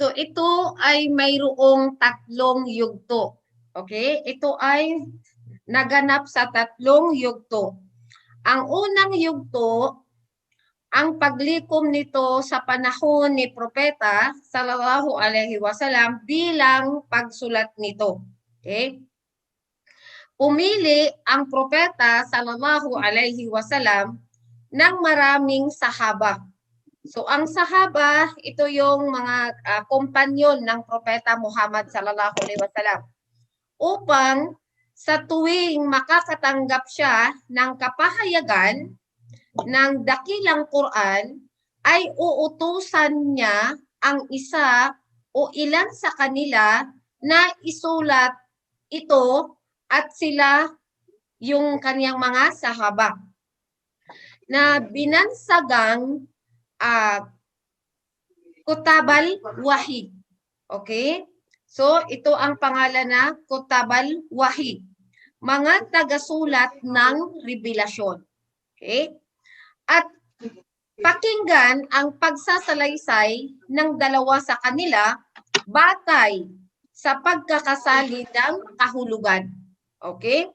So ito ay mayroong tatlong yugto. Okay? Ito ay naganap sa tatlong yugto. Ang unang yugto, ang paglikom nito sa panahon ni Propeta sallallahu alaihi wasallam bilang pagsulat nito. Okay? Pumili ang Propeta sallallahu alaihi wasallam ng maraming sahaba. So ang sahaba, ito yung mga kompanyon ng Propeta Muhammad sallallahu alaihi wasallam. Upang sa tuwing makakatanggap siya ng kapahayagan ng dakilang Quran, ay uutusan niya ang isa o ilan sa kanila na isulat ito at sila yung kaniyang mga sahaba na binansagang Kutabal Wahi. Okay? So, ito ang pangalan na Kutabal Wahi. Mga tagasulat ng revelasyon. Okay? At pakinggan ang pagsasalaysay ng dalawa sa kanila batay sa pagkakasali ng kahulugan. Okay?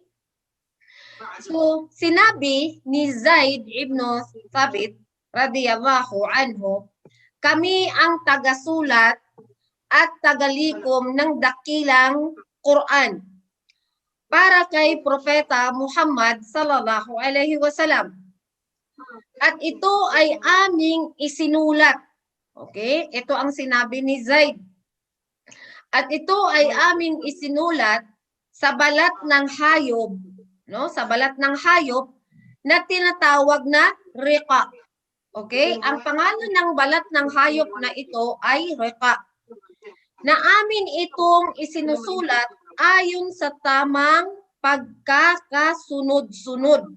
So, sinabi ni Zaid ibn Thabit radiyallahu anhu, kami ang tagasulat at tagalikom ng dakilang Quran para kay Propeta Muhammad sallallahu alaihi wasallam. At ito ay aming isinulat. Okay? Ito ang sinabi ni Zaid. At ito ay aming isinulat sa balat ng hayop, no? Sa balat ng hayop na tinatawag na riqa. Okay? Ang pangalan ng balat ng hayop na ito ay riqa. Na amin itong isinusulat ayon sa tamang pagkakasunod-sunod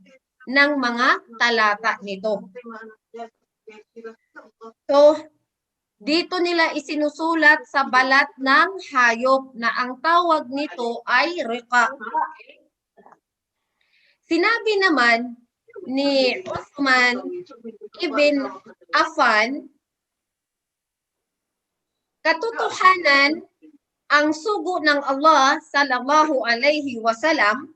ng mga talata nito. So, dito nila isinusulat sa balat ng hayop na ang tawag nito ay riqa. Sinabi naman ni Uthman ibn Affan, katotohanan ang sugo ng Allah sallallahu alaihi wasallam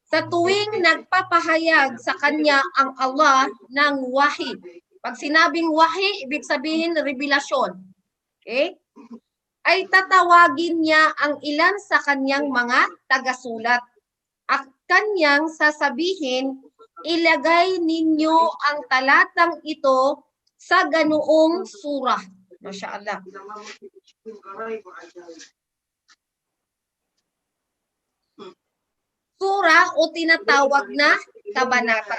sa tuwing nagpapahayag sa kanya ang Allah ng wahi. Pag sinabing wahi, ibig sabihin revelasyon. Okay? Ay tatawagin niya ang ilan sa kanyang mga tagasulat. At kanyang sasabihin, ilagay ninyo ang talatang ito sa ganoong surah. Masya Allah. Surah o tinatawag na kabanata.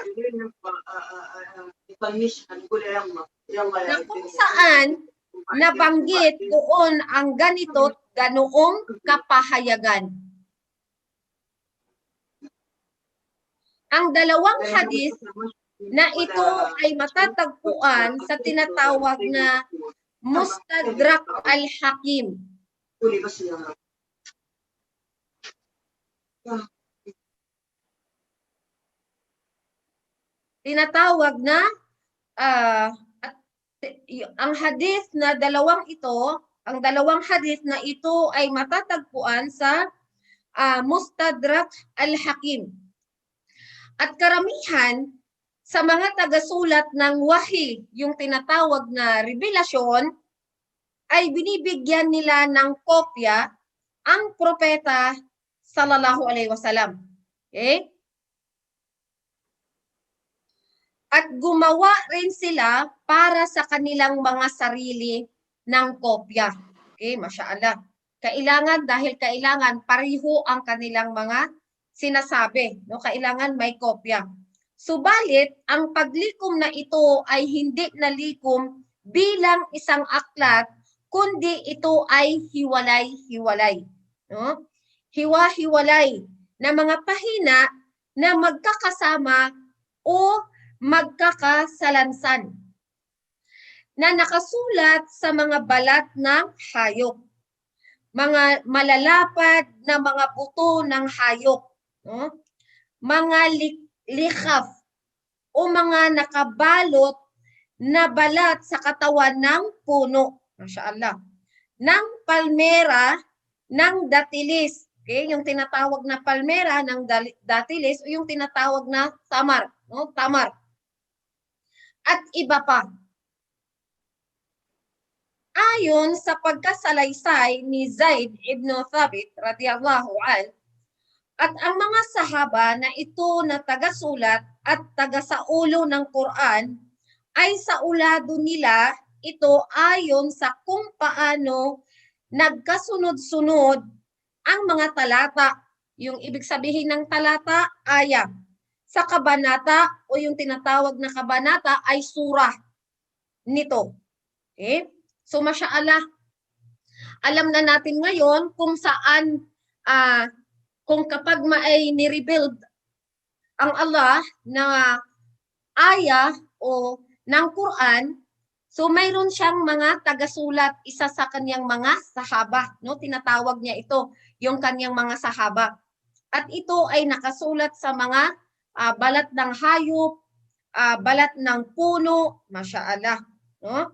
Na kung saan nabanggit doon ang ganito't ganoong kapahayagan. Ang dalawang hadith na ito ay matatagpuan sa tinatawag na Mustadrak al-Hakim. Tinatawag na ang hadith na dalawang ito, ang dalawang hadith na ito ay matatagpuan sa Mustadrak al-Hakim. At karamihan sa mga tagasulat ng wahi, yung tinatawag na revelasyon, ay binibigyan nila ng kopya ang propeta sallallahu alaihi wasallam. Okay? At gumawa rin sila para sa kanilang mga sarili ng kopya. Okay, masyaallah. Dahil kailangan pareho ang kanilang mga sinasabi, no? Kailangan may kopya. Subalit, ang paglikom na ito ay hindi nalikom bilang isang aklat, kundi ito ay hiwalay-hiwalay. No? Hiwa-hiwalay na mga pahina na magkakasama o magkakasalansan na nakasulat sa mga balat ng hayop. Mga malalapad na mga buto ng hayop. No? Mga likhaf o mga nakabalot na balat sa katawan ng puno. Mashallah. Ng palmera ng datilis. Okay, yung tinatawag na palmera ng datilis o yung tinatawag na tamar, no? Tamar. At iba pa. Ayon sa pagkasalaysay ni Zaid ibn Thabit radiyallahu an, at ang mga sahaba na ito na tagasulat at tagasaulo ng Quran ay sa ulado nila ito ayon sa kung paano nagkasunod-sunod ang mga talata. Yung ibig sabihin ng talata, ayah. Sa kabanata o yung tinatawag na kabanata ay surah nito. Okay? So masyaallah, alam na natin ngayon kung saan, kung kapag may ni-rebuild ang Allah na ayah o ng Quran, so mayroon siyang mga tagasulat, isa sa kanyang mga sahaba, no? Tinatawag niya ito, yung kanyang mga sahaba. At ito ay nakasulat sa mga balat ng hayop, balat ng puno, masyaallah, no?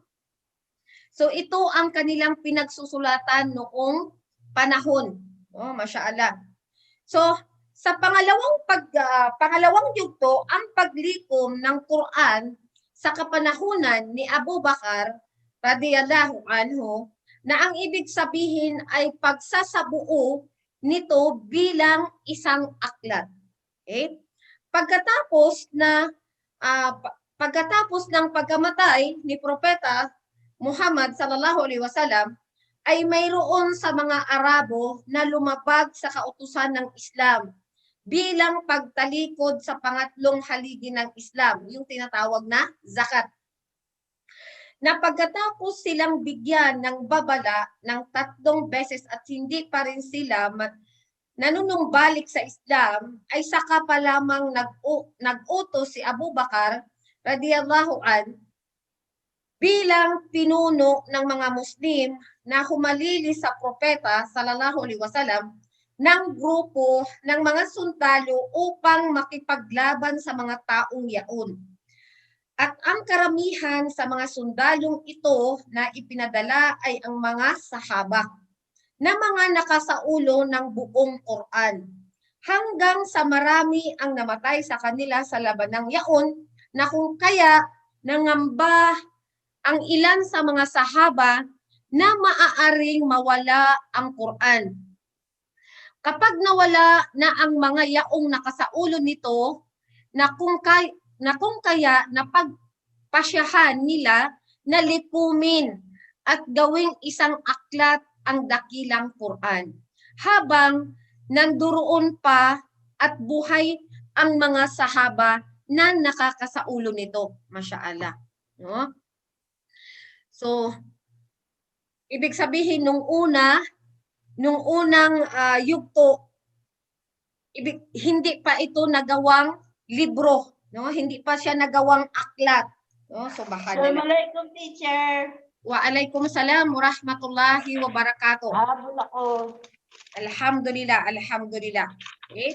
So ito ang kanilang pinagsusulatan noong panahon, no? Masyaallah. So sa pangalawang yugto, ang paglikom ng Quran sa kapanahunan ni Abu Bakar radiyallahu anhu, na ang ibig sabihin ay pagsasabuo nito bilang isang aklat. Okay? Pagkatapos ng pagkamatay ni Propeta Muhammad sallallahu alaihi wasallam, ay mayroon sa mga Arabo na lumabag sa kautusan ng Islam bilang pagtalikod sa pangatlong haligi ng Islam, yung tinatawag na zakat. Na pagkatapos silang bigyan ng babala ng 3 beses at hindi pa rin sila nanunumbalik sa Islam, ay saka pa lamang nag-utos si Abu Bakar radiyallahu an bilang pinuno ng mga Muslim na humalili sa propeta sallallahu alaihi wasallam ng grupo ng mga sundalo upang makipaglaban sa mga taong yaon. At ang karamihan sa mga sundalong ito na ipinadala ay ang mga sahaba na mga nakasaulo ng buong Quran, hanggang sa marami ang namatay sa kanila sa labanang yaon, na kung kaya nangamba ang ilan sa mga sahaba na maaaring mawala ang Quran. Kapag nawala na ang mga yaong nakasaulo nito, na kung kaya napagpasyahan nila na likumin at gawing isang aklat ang dakilang Quran, habang nanduroon pa at buhay ang mga sahaba na nakakasaulo nito. Masyaallah. No? So, ibig sabihin nung unang yugto, hindi pa ito nagawang libro, no? Hindi pa siya nagawang aklat, no? Subhanallah. Assalamualaikum, teacher. Wa alaikum salam wa rahmatullahi wa barakatuh. Habol ako. Alhamdulillah, alhamdulillah. Okay?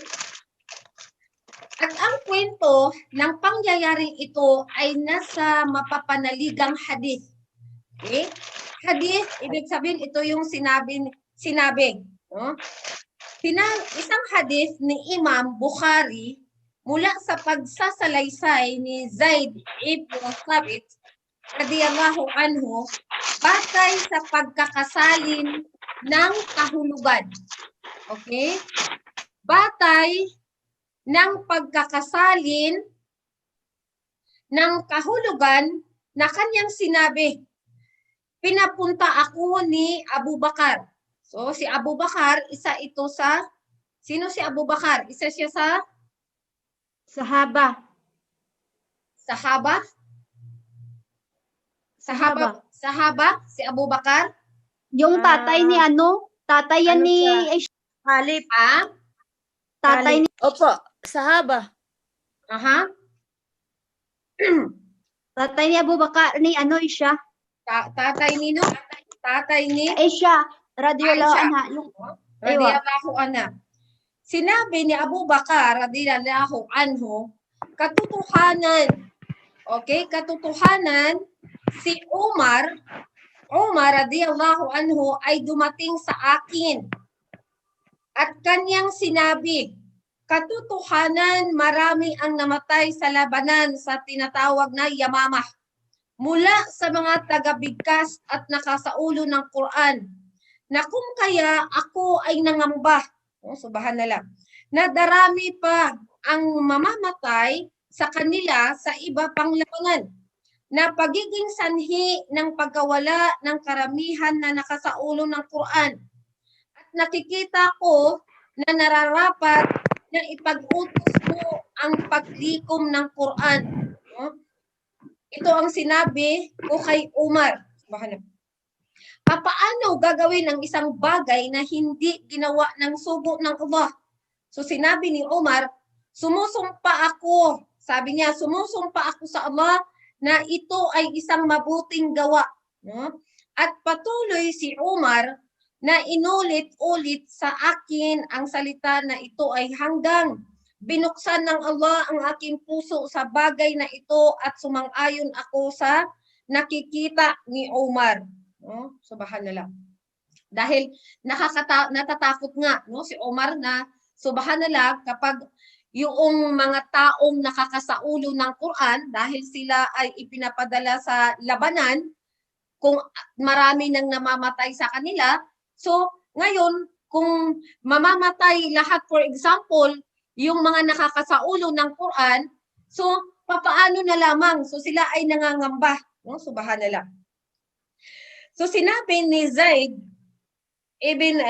At ang kwento ng pangyayaring ito ay nasa mapapanaligang hadith. Okay? Hadith, ibig sabihin ito yung sinabi. No? Isang hadith ni Imam Bukhari mula sa pagsasalaysay ni Zaid ibn Thabit radiyallahu anhu, batay sa pagkakasalin ng kahulugan. Okay? Batay ng pagkakasalin ng kahulugan na kanyang sinabi, pinapunta ako ni Abu Bakar. So, si Abu Bakar, isa ito sa, sino si Abu Bakar? Isa siya sa? Sahaba. Sahaba? Sahaba? Si Abu Bakar? Yung tatay ni tatay yan ni Halip. Tatay ni... Opo, sahaba. Aha. Tatay ni Abu Bakar ni siya. Tatay ni no? Tatay ni? Siya. Radiyallahu Aisha. anha. Radiyallahu anha. Sinabi ni Abu Bakar radiyallahu anhu, katotohanan. Okay, katotohanan, si Umar radiyallahu anhu ay dumating sa akin at kanyang sinabi, katotohanan marami ang namatay sa labanan sa tinatawag na Yamamah mula sa mga tagabigkas at nakasaulo ng Quran na kung kaya ako ay nangamba, subhanallah, na darami pa ang mamamatay sa kanila sa iba pang labanan na pagiging sanhi ng pagkawala ng karamihan na nakasaulo ng Quran. At nakikita ko na nararapat na ipag-utos mo ang paglikom ng Quran. Ito ang sinabi ko kay Umar. Paano gagawin ang isang bagay na hindi ginawa ng sugo ng Allah? So sinabi ni Umar, sumusumpa ako. Sabi niya, sumusumpa ako sa Allah na ito ay isang mabuting gawa. No? At patuloy si Umar na inulit-ulit sa akin ang salita na ito ay hanggang binuksan ng Allah ang aking puso sa bagay na ito at sumang-ayon ako sa nakikita ni Umar. No? Subhanallah. Dahil natatakot nga no, si Umar na subhanallah kapag yung mga taong nakakasaulo ng Quran dahil sila ay ipinapadala sa labanan, kung marami nang namamatay sa kanila, so ngayon kung mamamatay lahat, for example, yung mga nakakasaulo ng Quran, so papaano na lamang? So sila ay nangangamba, no? Subhanallah. So sinabi ni Zaid ibn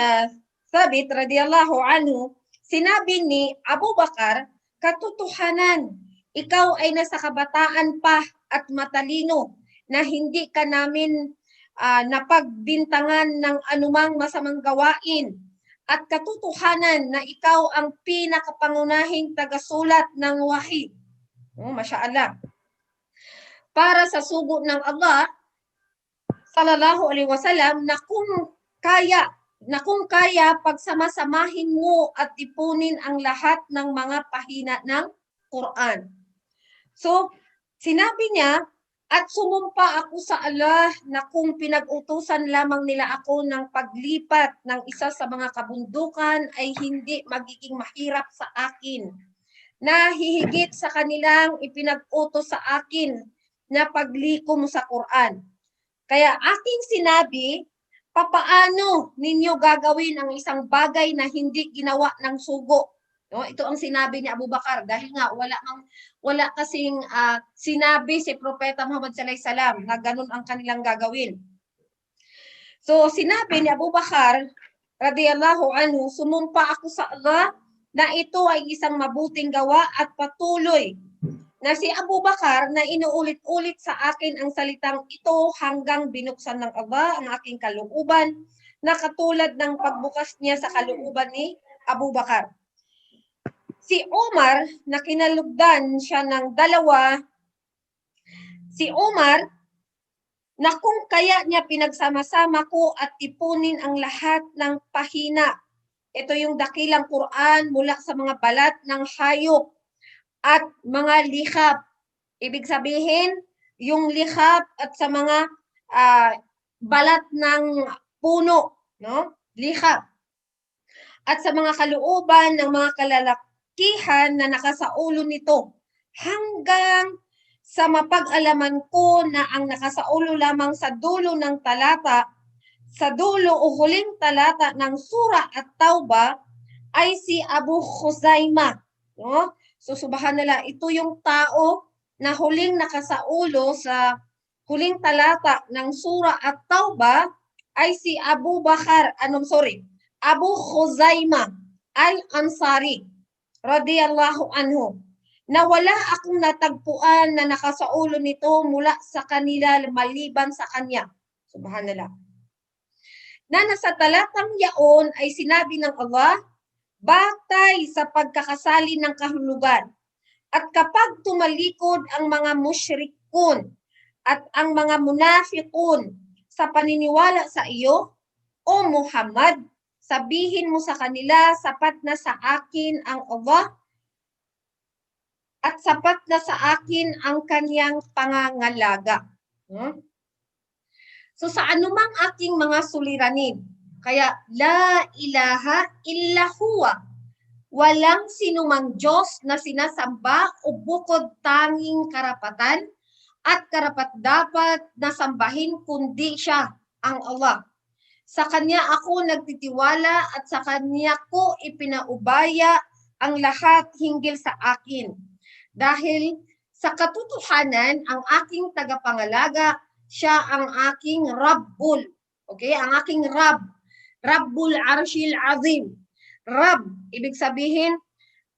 Thabit radiyallahu anhu, sinabi ni Abu Bakar, katotohanan, ikaw ay nasa kabataan pa at matalino na hindi ka namin napagbintangan ng anumang masamang gawain. At katotohanan na ikaw ang pinakapangunahing tagasulat ng wahi. Masyaallah. Para sa sugo ng Allah, sallallahu alaihi wasallam, na kung kaya pagsamasamahin mo at ipunin ang lahat ng mga pahina ng Quran. So, sinabi niya, at sumumpa ako sa Allah na kung pinag-utusan lamang nila ako ng paglipat ng isa sa mga kabundukan ay hindi magiging mahirap sa akin, na hihigit sa kanilang ipinag-utos sa akin na paglikom sa Quran. Kaya aking sinabi, papaano ninyo gagawin ang isang bagay na hindi ginawa ng sugo? No, ito ang sinabi ni Abu Bakar dahil nga wala kasing sinabi si Propeta Muhammad sallallahu alaihi wasallam na ganun ang kanilang gagawin. So sinabi ni Abu Bakar radiyallahu anhu, sumumpa ako sa Allah na ito ay isang mabuting gawa at patuloy na si Abu Bakar na inuulit-ulit sa akin ang salitang ito hanggang binuksan ng Allah ang aking kalooban na katulad ng pagbukas niya sa kalooban ni Abu Bakar. Si Umar na kinalugdan siya ng dalawa, si Umar na kung kaya niya pinagsama-sama ko at ipunin ang lahat ng pahina. Ito yung dakilang Quran mula sa mga balat ng hayop at mga likhab. Ibig sabihin, yung likhab at sa mga balat ng puno, no? Likhab. At sa mga kalooban ng mga kalalakihan na nakasaulo nito, hanggang sa mapag-alaman ko na ang nakasaulo lamang sa dulo ng talata, sa dulo o huling talata ng surah at Tauba ay si Abu Khuzaimah, no? So subhanallah, ito yung tao na huling nakasaulo sa huling talata ng surah at Tauba ay si Abu Khuzaimah al-Ansari radiyallahu anhu, na wala akong natagpuan na nakasaulo nito mula sa kanila maliban sa kanya. Subhanallah. Na nasa talatang yaon ay sinabi ng Allah, batay sa pagkakasali ng kahulugan. At kapag tumalikod ang mga musyrikun at ang mga munafiqun sa paniniwala sa iyo, O Muhammad, sabihin mo sa kanila, sapat na sa akin ang Allah at sapat na sa akin ang kanyang pangangalaga. So sa anumang aking mga suliranin, kaya la ilaha illa huwa, walang sinumang Diyos na sinasamba o bukod tanging karapatan at karapat-dapat na sambahin kundi siya, ang Allah. Sa Kanya ako nagtitiwala at sa Kanya ko ipinaubaya ang lahat hinggil sa akin. Dahil sa katotohanan, ang aking tagapangalaga, siya ang aking Rabbul. Okay? Ang aking Rabb. Rabbul Arshil Azim. Rabb, ibig sabihin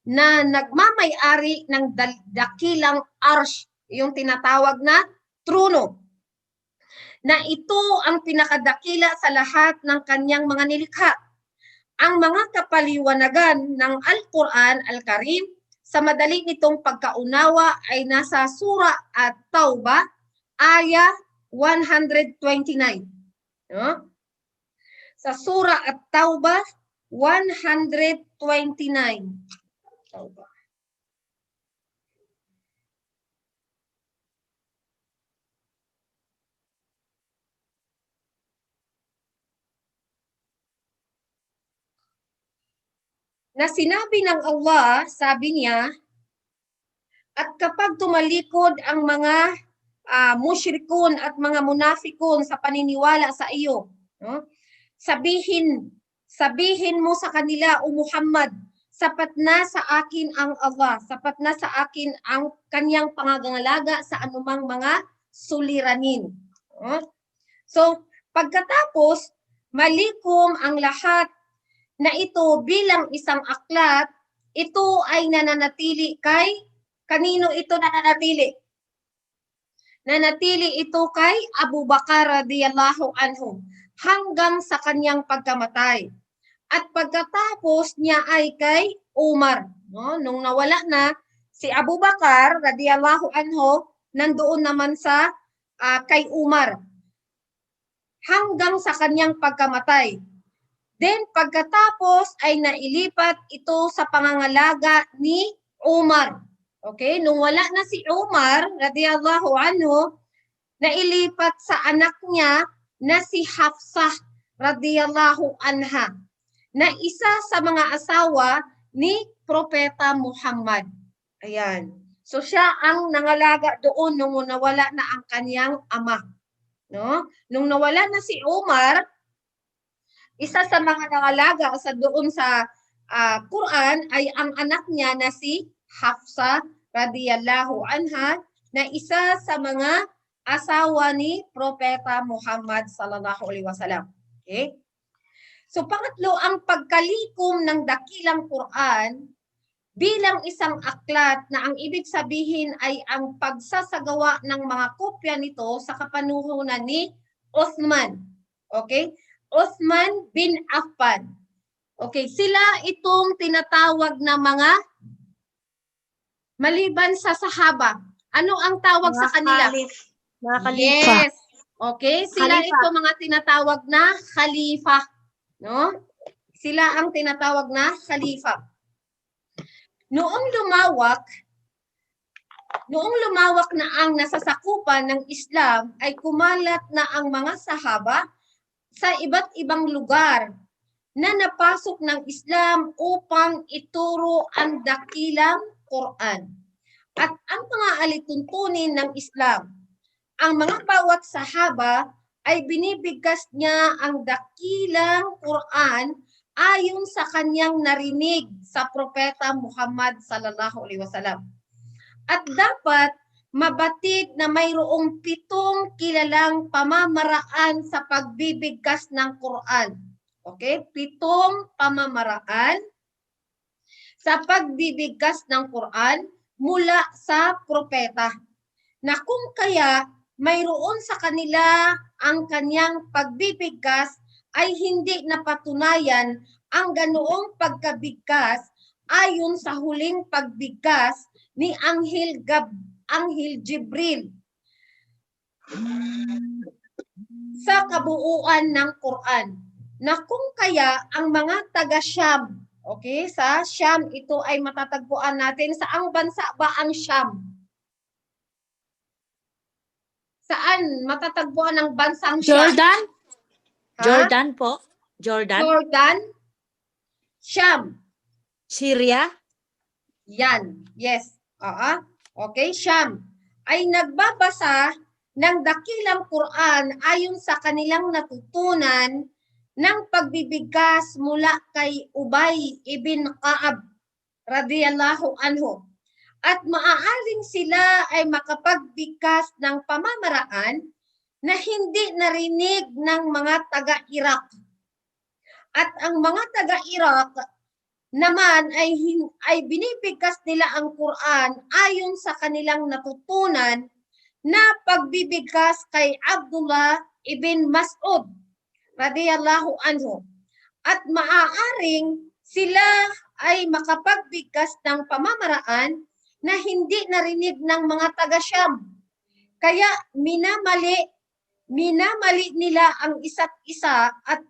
na nagmamay-ari ng dakilang arsh, yung tinatawag na trono, na ito ang pinakadakila sa lahat ng kanyang mga nilikha. Ang mga kapaliwanagan ng Al-Quran Al-Karim sa madali nitong pagkaunawa ay nasa Surah At-Taubah, aya 129. No? Sa Surah At-Taubah, 129. Taubah. Na sinabi ng Allah, sabi niya, at kapag tumalikod ang mga musyrikun at mga munafikun sa paniniwala sa iyo, no? Sabihin mo sa kanila, O Muhammad, sapat na sa akin ang Allah, sapat na sa akin ang kanyang pangangalaga sa anumang mga suliranin. No? So, pagkatapos, malikom ang lahat na ito bilang isang aklat, ito ay nananatili kay, kanino ito nananatili? Nanatili ito kay Abu Bakar radhiyallahu anhu hanggang sa kanyang pagkamatay. At pagkatapos niya ay kay Umar. No? Nung nawala na si Abu Bakar radhiyallahu anhu, nandoon naman sa kay Umar hanggang sa kanyang pagkamatay. Then pagkatapos ay nailipat ito sa pangangalaga ni Umar. Okay? Nung wala na si Umar, radhiyallahu anhu, nailipat sa anak niya na si Hafsah, radhiyallahu anha, na isa sa mga asawa ni Propeta Muhammad. Ayan. So siya ang nangalaga doon nung nawala na ang kanyang ama. No? Nung nawala na si Umar, isa sa mga nangalaga sa doon sa Quran ay ang anak niya na si Hafsa radhiyallahu anha, na isa sa mga asawa ni Propeta Muhammad sallallahu alaihi wasallam. Okay? So pangatlo, ang pagkalikom ng dakilang Quran bilang isang aklat na ang ibig sabihin ay ang pagsasagawa ng mga kopya nito sa kapanuhunan ni Uthman. Okay? Uthman bin Affan. Okay, sila itong tinatawag na mga maliban sa sahaba. Ano ang tawag sa kanila? Mga khalifa. Yes. Okay, sila Khalifa. ito mga tinatawag na khalifa, no? Sila ang tinatawag na khalifa. Noong lumawak na ang nasasakupan ng Islam, ay kumalat na ang mga sahaba sa iba't ibang lugar na napasok ng Islam upang ituro ang dakilang Quran at ang mga alituntunin ng Islam. Ang mga bawat sahaba ay binibigkas niya ang dakilang Quran ayon sa kanyang narinig sa Propeta Muhammad sallallahu alaihi wasallam. At dapat mabatid na mayroong 7 kilalang pamamaraan sa pagbibigkas ng Quran. Okay? 7 pamamaraan sa pagbibigkas ng Quran mula sa propeta. Na kung kaya mayroon sa kanila ang kanyang pagbibigkas ay hindi napatunayan ang ganoong pagkabigkas ayon sa huling pagbigkas ni Anghel Jibril sa kabuuan ng Quran, na kung kaya ang mga taga-Syam Okay, sa Sham, ito ay matatagpuan natin. Saang bansa ba ang Sham? Saan matatagpuan ang bansang Sham? Jordan? Ha? Jordan po? Jordan? Jordan? Sham. Syria? Yan. Yes. Okay, Sham ay nagbabasa ng dakilang Quran ayon sa kanilang natutunan ng pagbibigkas mula kay Ubay ibn Ka'ab radiyallahu anhu. At maaaring sila ay makapagbigkas ng pamamaraan na hindi narinig ng mga taga-Iraq. At ang mga taga-Iraq naman ay binibigkas nila ang Quran ayon sa kanilang natutunan na pagbibigkas kay Abdullah ibn Mas'ud radiyallahu anhu. At maaaring sila ay makapagbigkas ng pamamaraan na hindi narinig ng mga taga-Syam. Kaya minamali nila ang isa't isa at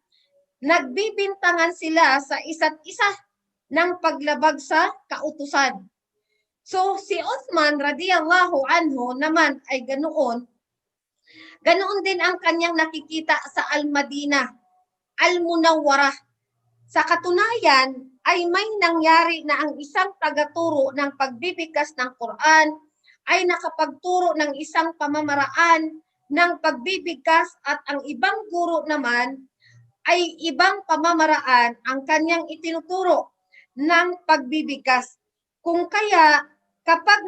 nagbibintangan sila sa isa't isa ng paglabag sa kautusan. So si Uthman radiyallahu anhu naman ay ganoon din ang kanyang nakikita sa Al-Madinah, Al-Munawwarah. Sa katunayan ay may nangyari na ang isang tagaturo ng pagbibigkas ng Quran ay nakapagturo ng isang pamamaraan ng pagbibigkas at ang ibang guro naman ay ibang pamamaraan ang kanyang itinuturo ng pagbibigkas. Kung kaya, kapag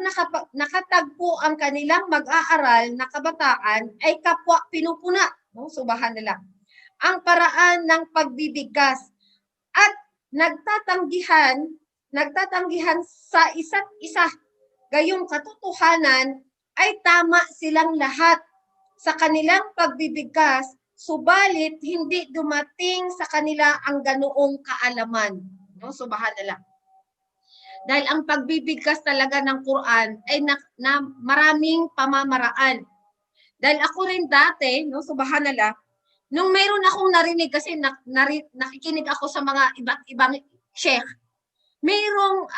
nakatagpo ang kanilang mag-aaral na kabataan, ay kapwa pinupuna, no? Subhanallah, ang paraan ng pagbibigkas at nagtatanggihan sa isa't isa. Gayong katotohanan ay tama silang lahat sa kanilang pagbibigkas, subalit hindi dumating sa kanila ang ganoong kaalaman. No? Subhanallah. Dahil ang pagbibigkas talaga ng Quran ay na maraming pamamaraan. Dahil ako rin dati, no, subhanallah, nung mayroon akong narinig kasi nakikinig ako sa mga iba't ibang sheikh, mayroong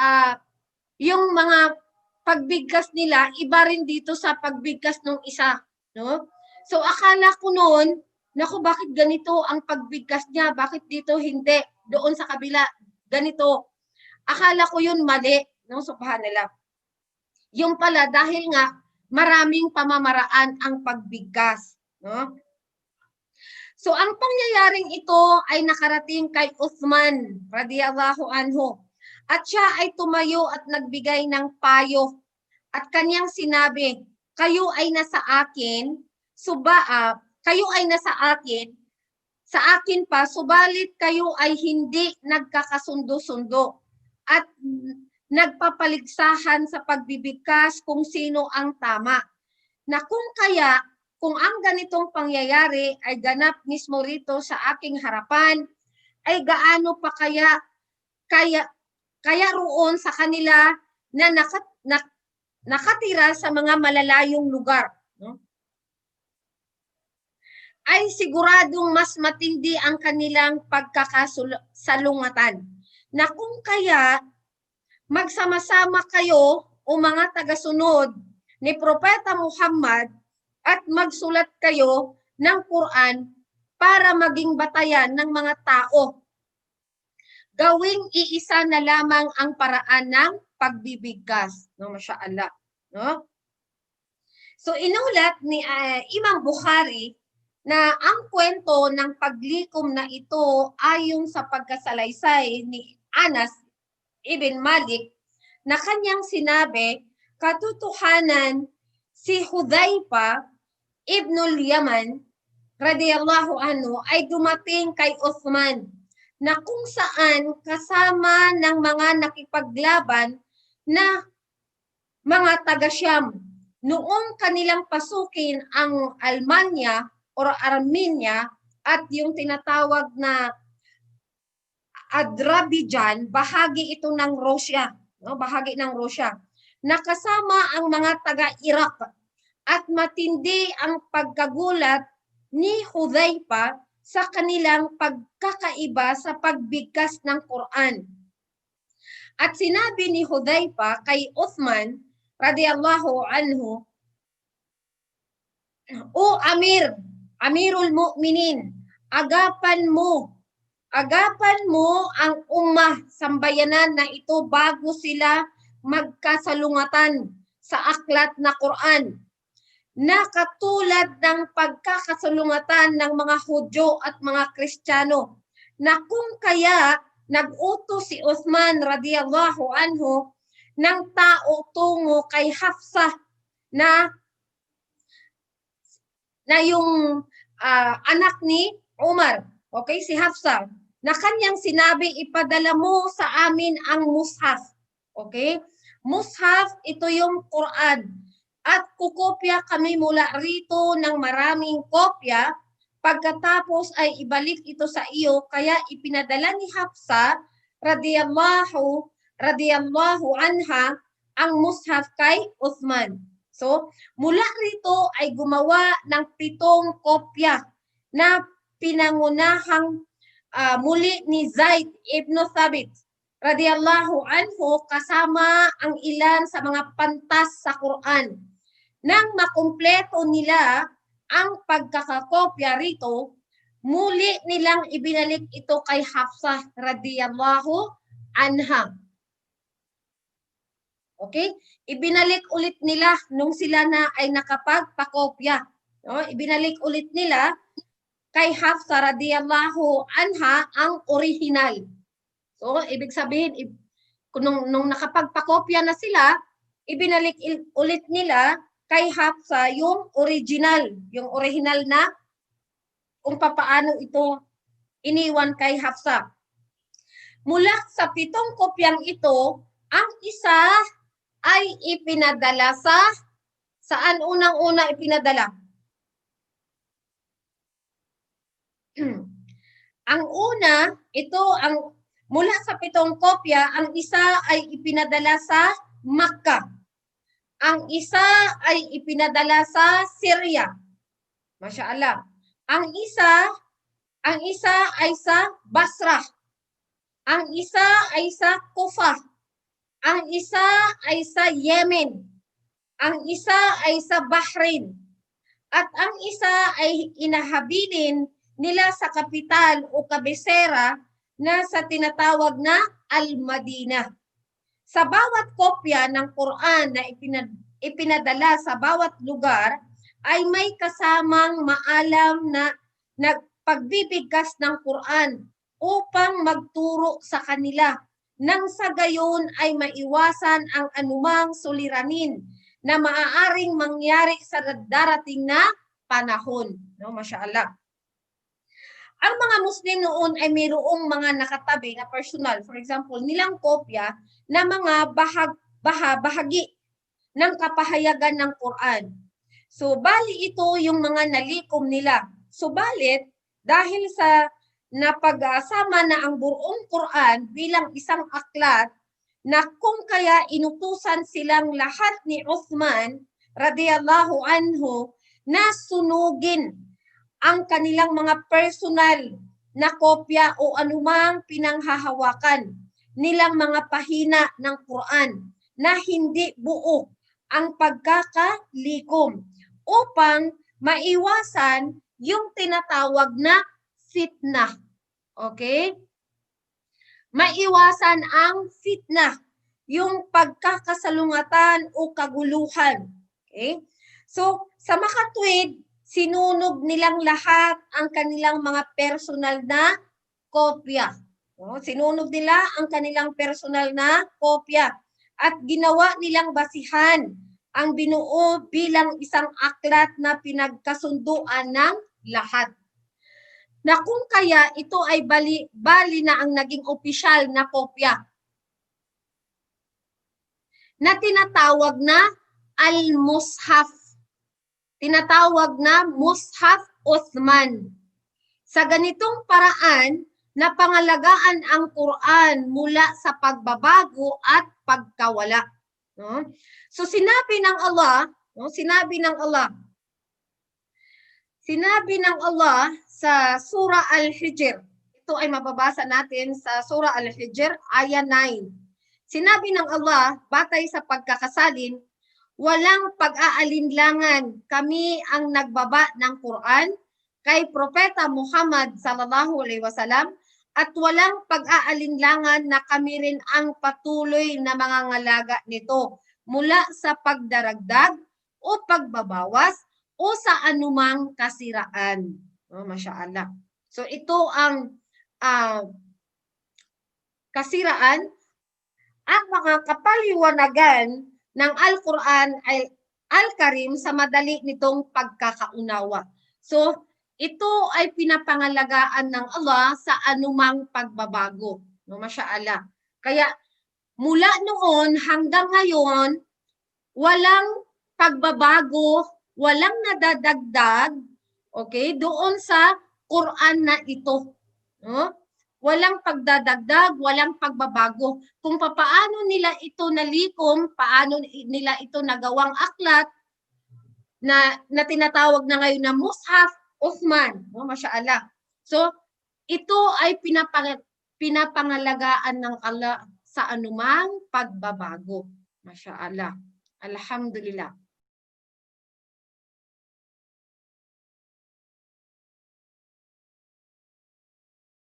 yung mga pagbigkas nila, iba rin dito sa pagbigkas ng isa. No? So akala ko noon, naku, bakit ganito ang pagbigkas niya? Bakit dito hindi? Doon sa kabila, ganito. Akala ko yun mali, no? Subhanallah. Yung pala, dahil nga, maraming pamamaraan ang pagbigkas. No? So, ang pangyayaring ito ay nakarating kay Uthman, radiyallahu anhu. At siya ay tumayo at nagbigay ng payo. At kanyang sinabi, kayo ay nasa akin, kayo ay nasa akin, sa akin pa, subalit kayo ay hindi nagkakasundo-sundo at nagpapaligsahan sa pagbibigkas kung sino ang tama. Na kung ang ganitong pangyayari ay ganap mismo rito sa aking harapan, ay gaano pa kaya roon sa kanila na nakatira sa mga malalayong lugar. No? Ay siguradong mas matindi ang kanilang pagkakasalungatan. Na kung kaya magsama-sama kayo o mga tagasunod ni Propeta Muhammad at magsulat kayo ng Quran para maging batayan ng mga tao. Gawing iisa na lamang ang paraan ng pagbibigkas. No, masyaallah. No? So inulat ni Imam Bukhari na ang kwento ng paglikom na ito ayon sa pagkasalaysay ni Anas ibn Malik na kanyang sinabi, katotohanan si Hudhaifa ibnul Yaman radiyallahu anhu ay dumating kay Uthman na kung saan kasama ng mga nakipaglaban na mga taga-Syam. Noong kanilang pasukin ang Almanya o Armenia at yung tinatawag na Azerbaijan, bahagi ito ng Russia, no? Bahagi ng Russia. Nakasama ang mga taga-Iraq at matindi ang pagkagulat ni Hudhaifa sa kanilang pagkakaiba sa pagbigkas ng Quran. At sinabi ni Hudayfa kay Uthman radiyallahu anhu, O Amirul Mu'minin, agapan mo ang ummah, sambayanan na ito bago sila magkasalungatan sa aklat na Quran, na katulad ng pagkakasalungatan ng mga Hudyo at mga Kristiyano, na kung kaya nag-utos si Uthman radiyallahu anhu ng tao tungo kay Hafsah na yung anak ni Umar, okay, si Hafsah, na kanyang sinabi, ipadala mo sa amin ang mushaf. Okay? Mushaf, ito yung Quran. At kukopya kami mula rito ng maraming kopya, pagkatapos ay ibalik ito sa iyo, kaya ipinadala ni Hafsah radiyallahu anha ang mushaf kay Uthman. So, mula rito ay gumawa ng 7 kopya na pinangunahang muli ni Zaid ibn Thabit radiyallahu anhu kasama ang ilan sa mga pantas sa Quran. Nang makumpleto nila ang pagkakakopya rito, muli nilang ibinalik ito kay Hafsah radiyallahu anha. Okay? Ibinalik ulit nila nung sila na ay nakapagpakopya. No? Ibinalik ulit nila kay Hafsah radiyallahu anha ang original. So, ibig sabihin, nung nakapagpakopya na sila, ibinalik ulit nila kay Hafsah yung original na kung papaano ito iniwan kay Hafsah. Mula sa 7 kopyang ito, ang isa ay ipinadala saan unang-una ipinadala? Ang una, mula sa 7 kopya, ang isa ay ipinadala sa Makkah. Ang isa ay ipinadala sa Syria. Masyaallah. Ang isa ay sa Basra. Ang isa ay sa Kufah. Ang isa ay sa Yemen. Ang isa ay sa Bahrain. At ang isa ay inahabilin nila sa kapital o kabisera na sa tinatawag na Al-Madinah. Sa bawat kopya ng Quran na ipinadala sa bawat lugar ay may kasamang maalam na pagbibigkas ng Quran upang magturo sa kanila nang sa gayon ay maiwasan ang anumang suliranin na maaaring mangyari sa darating na panahon. No, masyaallah. Ang mga Muslim noon ay mayroong mga nakatabi na personal, for example, nilang kopya na mga bahagi ng kapahayagan ng Quran. So, bali ito yung mga nalikom nila. Subalit, dahil sa napag-asama na ang buong Quran bilang isang aklat, na kung kaya inutusan silang lahat ni Uthman radiyallahu anhu na sunugin ang kanilang mga personal na kopya o anumang pinanghahawakan nilang mga pahina ng Quran na hindi buo ang pagkakalikom upang maiwasan yung tinatawag na fitnah. Okay? Maiwasan ang fitnah, yung pagkakasalungatan o kaguluhan. Okay? So, sa makatwid, sinunog nilang lahat ang kanilang mga personal na kopya. Sinunog nila ang kanilang personal na kopya at ginawa nilang basihan ang binuo bilang isang aklat na pinagkasunduan ng lahat. Na kung kaya ito ay bali na ang naging opisyal na kopya na tinatawag na Al-Mushaf. Tinatawag na Mushaf Uthman. Sa ganitong paraan, napangalagaan ang Quran mula sa pagbabago at pagkawala. No? So sinabi ng Allah sa Surah Al-Hijr. Ito ay mababasa natin sa Surah Al-Hijr, ayah 9. Sinabi ng Allah, batay sa pagkakasalin, walang pag-aalinlangan. Kami ang nagbaba ng Quran kay Propeta Muhammad sallallahu alaihi wasallam at walang pag-aalinlangan na kami rin ang patuloy na mangangalaga nito mula sa pagdaragdag o pagbabawas o sa anumang kasiraan. Masyaallah. So ito ang kasiraan at mga kapaliwanagan ng Al-Quran ay Al-Karim sa madali nitong pagkakaunawa. So, ito ay pinapangalagaan ng Allah sa anumang pagbabago. Masyaallah. Kaya, mula noon hanggang ngayon, walang pagbabago, walang nadadagdag, okay, doon sa Quran na ito. No? Walang pagdadagdag, walang pagbabago. Kung paano nila ito nalikom, paano nila ito nagawang aklat na tinatawag na ngayon na Mushaf Uthman. Masyaallah. So, ito ay pinapangalagaan ng Allah sa anumang pagbabago. Masyaallah. Alhamdulillah.